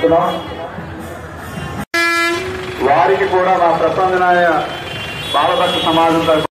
కోరుతున్నాం. వారికి కూడా మా ప్రసన్ననాయ బాలభక్త సమాజం తరఫున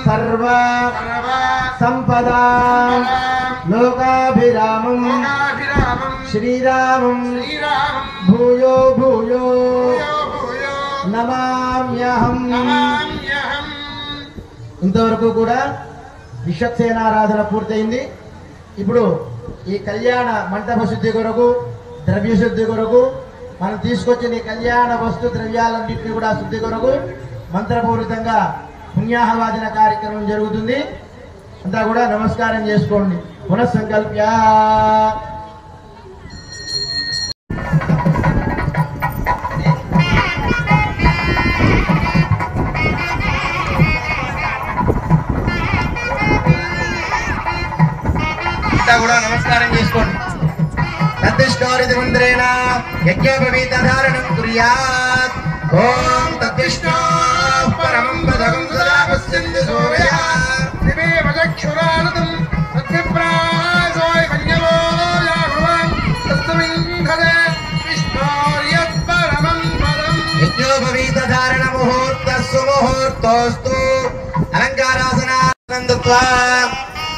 सर्व संपदा लोकाभिरामं श्रीरामं भूयो भूयो नमाम्यहं. ఇంతవరకు కూడా విశ్వక్సేనారాధన పూర్తయింది. ఇప్పుడు ఈ కళ్యాణ మంటప శుద్ధి కొరకు, ద్రవ్య శుద్ధి కొరకు, మనం తీసుకొచ్చిన ఈ కళ్యాణ వస్తు ద్రవ్యాలన్నింటినీ కూడా శుద్ధి కొరకు మంత్రపూరితంగా పుణ్యాహవాచన కార్యక్రమం జరుగుతుంది. అంతా కూడా నమస్కారం చేసుకోండి. పునఃసంకల్ప్య అంతా కూడా నమస్కారం చేసుకోండి. తద్విష్ణోరితి మంత్రేణ యజ్ఞోపవీతధారణం కుర్యాత్. ఓం తద్విష్ణో పరమం పదకం సదా పశ్యంతి సూర్యః దివేవ చక్షురానదం తద్విప్రాసోయ కన్యవో యాభవాన్ తస్మింఘదే విష్ణోర్యత్ పరమం పదం. యజ్ఞోపవీతధారణ ముహూర్తస్సు ముహూర్తోస్తు అలంకారాసనానందత్వా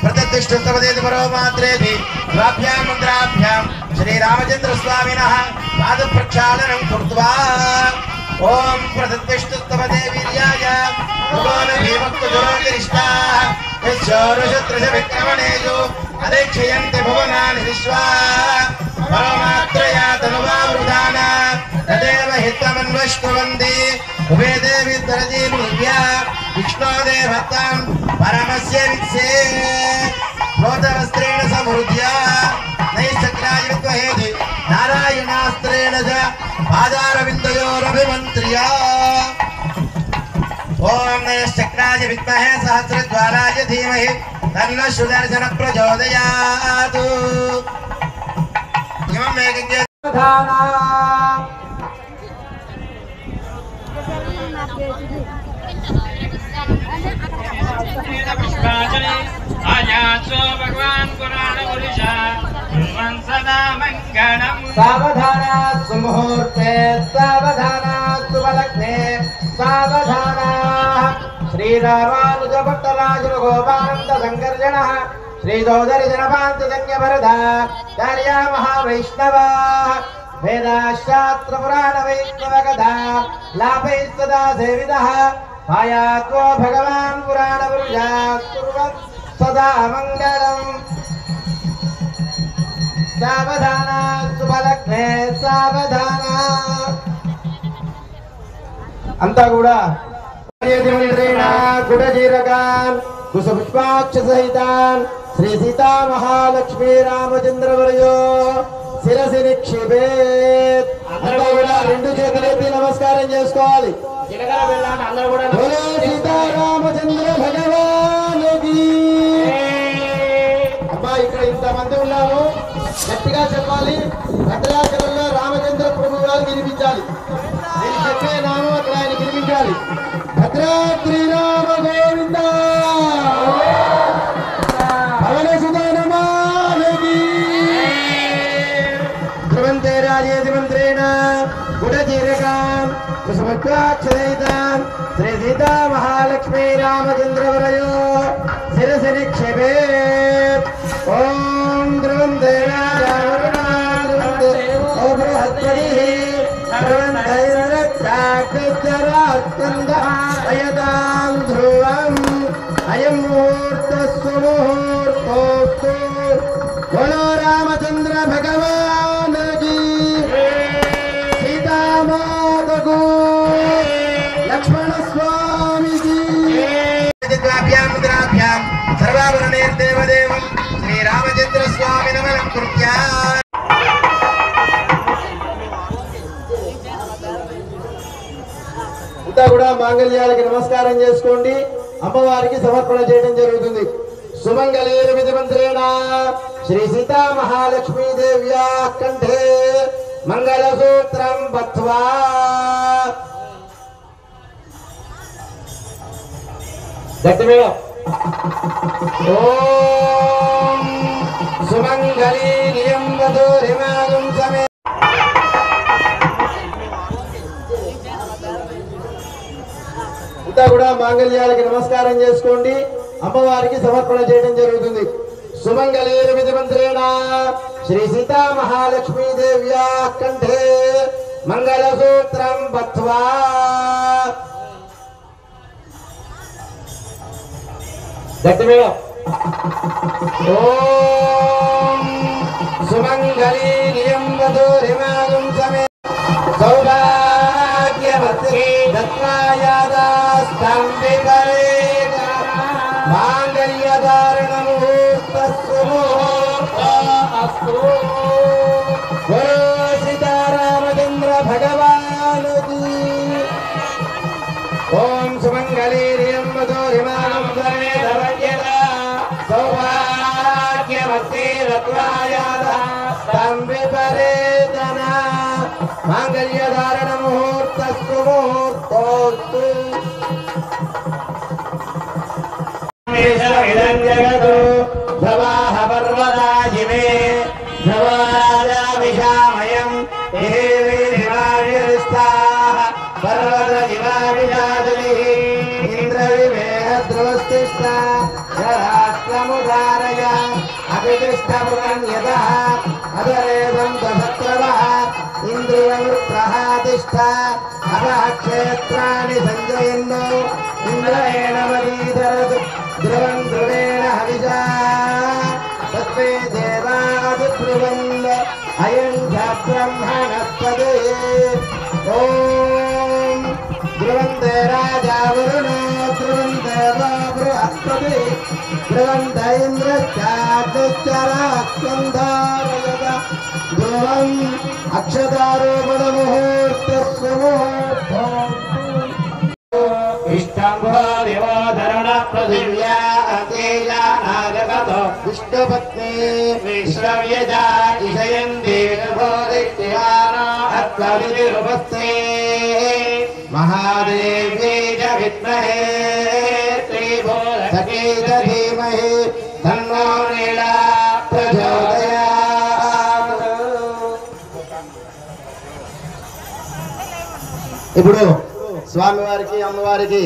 ప్రతిష్ఠితమదేతి పరోమాత్రేతి ద్వాభ్యాం మంత్రాభ్యాం శ్రీరామచంద్ర స్వామినః పాద ప్రక్షాళనం కృత్వా ఓం ప్రతిష్ఠితమదే వీర్యాయ భగవాన్ భీమక్కుజోగిరిష్టాః యశోరుషత్రజ విక్రమణేషు అదేక్షయంతి భువనాని విశ్వా పరమాత్రయా తనువావృధాన తదేవ హిత్వమన్వష్కువంది ఉభే దేవి తరజీమువ్యా విష్ణోదేవతాం పరమస్య విత్సే లోతవస్త్రేణ సమృద్ధ్య నైశ్చక్రాయ విద్మహేతి నారాయణాస్త్రేణ చ పాదారవిందయోరభిమంత్ర్య. ఓం నైశ్చక్రాయ విద్మహే సహస్రద్వారాయ ధీమహి తన్నో సుదర్శన ప్రచోదయాత్. ఇమం మేఘజ్ఞ भगवान पुराण पुरुषा सदा मंगलम. सावधाना सुमुहूर्ते सावधाना सुबलग्ने सावधाना. श्रीरामानुज भट्टराजुर गोपानंद संकर्षण श्रीदोदरी जनपांत संज्ञ भरदा कार्या महावैष्णवा वेदाशास्त्र पुराण वैष्णव कथा लाभै सदा सेवितः पायात्वो भगवान पुराण पुरुषा कुर्वन् सदा मंगलम. सावधाना सुबलग्ने सावधाना. अंता కూడా गुडजीरकान् कुशपुष्पाक्ष सहितान् श्री सीता महालक्ष्मी रामचंद्र वर्यो శిరసి నిక్షేపేత్. అందరూ కూడా రెండు చేతులెత్తి నమస్కారం చేసుకోవాలి. బోలో సీతారామచంద్ర భగవానుకి. అబ్బా ఇక్కడ ఇంతమంది ఉన్నాము, గట్టిగా గట్టిగా చెప్పాలి. భద్రాచలంలో రామచంద్ర ప్రభు వారికి వినిపించాలి. నేను చెప్పే నామం అక్కడ ఆయన వినిపించాలి. భద్రాద్రి రామ గోవింద పవన సుధానమానకి ధ్రువంతే రాజేది మంత్రేణ గుడచీరకాం కుసుమత్వాక్షరైతాం శ్రీ సీతా మహాలక్ష్మీ రామచంద్రవరయో శిరసి నిక్షేపేత్. ఓం ధ్రువంతే అయతాం ధ్రువం అయం ముహూర్త సుముహూర్తోస్తు. బోలో రామచంద్ర భగవాన్ కీ, సీతామాతకు, లక్ష్మణ స్వామికి. సర్వాభరణేర్దేవదేవం శ్రీరామచంద్ర స్వామి నమస్కృత్య అంతా కూడా మాంగళ్యాలకి నమస్కారం చేసుకోండి. అమ్మవారికి సమర్పణ చేయడం జరుగుతుంది. సుమంగళేర విధిమంత్రేణ శ్రీ సీతా మహాలక్ష్మీదేవ్యా కంఠే మంగళసూత్రం బద్ధ్వా గట్టిమేళం. ఓం సుమంగళీయం వధూరిమాగం సమే. అంతా కూడా మాంగళ్యాలకి నమస్కారం చేసుకోండి. అమ్మవారికి సమర్పణ చేయడం జరుగుతుంది. సుమంగళేర విధిమంత్రేణ శ్రీ సీతా మహాలక్ష్మీదేవ్యా కంఠే మంగళసూత్రం బద్ధ్వా గట్టిమేళం. ఓం సుమంగళీయం వధూరిమాగం సమే. సౌభాగ్యవతి దత్తాయాదాస్తం విపరీత మాంగళ్యధారణముహూర్తస్సు. సీతారామచంద్ర భగవాన్ కీ. ఓం సుమంగళీర్యం వధూరిమాగం సమేత సౌభాగ్యవతి దత్తాయాదాస్తం విపరీతన మాంగళ్యధారణ ముహూర్తస్సు ముహూర్తోస్తు. ఇదం జగదు ధ్రువాః పర్వతాజిమే ధ్రువారావిషామయం ఏవేరిమావిరిస్తాః పర్వతజిమావిషాదులిః ఇంద్రవివేహ ధ్రువస్తిష్ట రాష్ట్రముదారయ అభితిష్టముగన్యతః అదరేదం దశత్రవః ఇంద్రియవృత్రహాతిష్ట అపః క్షేత్రాణి సంజయన్నో ఇంద్రేణ మదీధరతు ధ్రువం ధ్రువేణ హవిషా తస్మై దేవాదిబ్రువన్ అయం చ బ్రహ్మణస్పదే. ఓం ధ్రువంతే రాజా వరుణో ధ్రువంతే బృహస్పతి ధ్రువంతే ఇంద్రశ్చాగ్నిశ్చరాస్కంధారయత ధ్రువం అక్షతారోపణ ముహూర్తస్సు ముహూర్తోస్తు. ఇష్టంభోధరణ పృథివ్యా అతేజానాగతో విష్ణుపత్ని విశ్రవ్యజా ఇషయంతి నిర్భోదిత్యానో అత్వవిరుపస్తే మహాదేవ్యై చ విద్మహే శ్రీభూతసఖీ చ ధీమహి తన్నో నీలా ప్రచోదయాత్. ఇప్పుడు స్వామివారికి అమ్మవారికి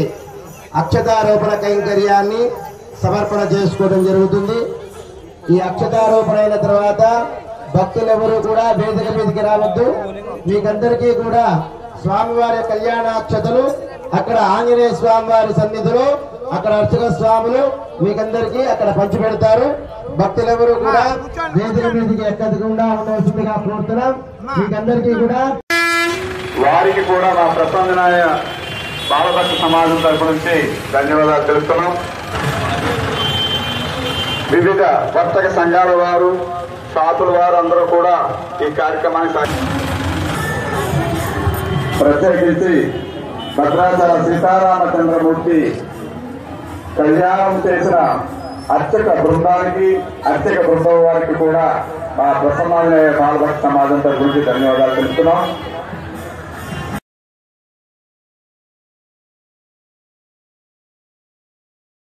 అక్షతారోపణ కైంకర్యాన్ని సమర్పణ చేసుకోవడం జరుగుతుంది. ఈ అక్షతారోపణ అయిన తర్వాత భక్తులెవరూ కూడా వేదిక మీదకి రావద్దు. మీకందరికీ కూడా స్వామివారి కళ్యాణాక్షతలు అక్కడ ఆంజనేయ స్వామివారి సన్నిధిలో అక్కడ అర్చక స్వాములు మీకందరికీ అక్కడ పంచి పెడతారు. భక్తులెవరూ కూడా వేదిక మీదకి ఎక్కకుండా ఉండవలసిందిగా కోరుతున్నాం. మీకందరికీ కూడా వారికి కూడా మా ప్రసన్ననాయ బాలభక్త సమాజం తరపు నుంచి ధన్యవాదాలు తెలుపుతున్నాం. వివిధ వర్తక సంఘాల వారు, షాపుల వారు అందరూ కూడా ఈ కార్యక్రమానికి ప్రత్యేకించి భద్రాచల సీతారామచంద్రమూర్తి కళ్యాణం చేసిన అర్చక బృందానికి, అర్చక బృందం వారికి కూడా మా ప్రసన్నాంజనేయ బాలభక్త సమాజం తరపు నుంచి ధన్యవాదాలు తెలుపుతున్నాం.